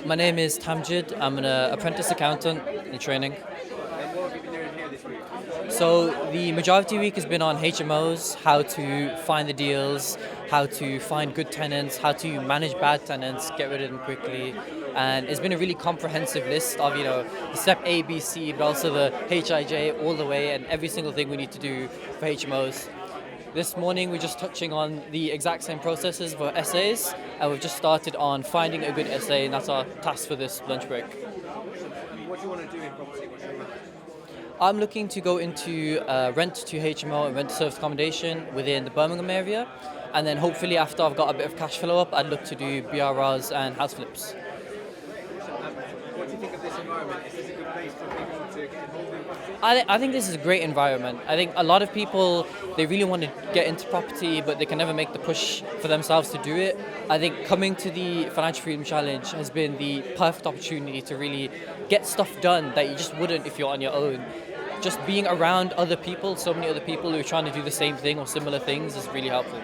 My name is Tamjid. I'm an apprentice accountant in training. And what have you been doing here this week? So the majority week has been on HMOs, how to find the deals, how to find good tenants, how to manage bad tenants, get rid of them quickly. And it's been a really comprehensive list of, the step A, B, C, but also the HIJ all the way and every single thing we need to do for HMOs. This morning we're just touching on the exact same processes for essays, and we've just started on finding a good essay, and that's our task for this lunch break. And what do you want to do in property? What's your plan? I'm looking to go into rent to HMO and rent to service accommodation within the Birmingham area, and then hopefully after I've got a bit of cash flow up, I'd look to do BRRs and house flips. What do you think of this environment? Is this a good place for people to get involved in property? I think this is a great environment. I think a lot of people, they really want to get into property, but they can never make the push for themselves to do it. I think coming to the Financial Freedom Challenge has been the perfect opportunity to really get stuff done that you just wouldn't if you're on your own. Just being around other people, so many other people who are trying to do the same thing or similar things is really helpful.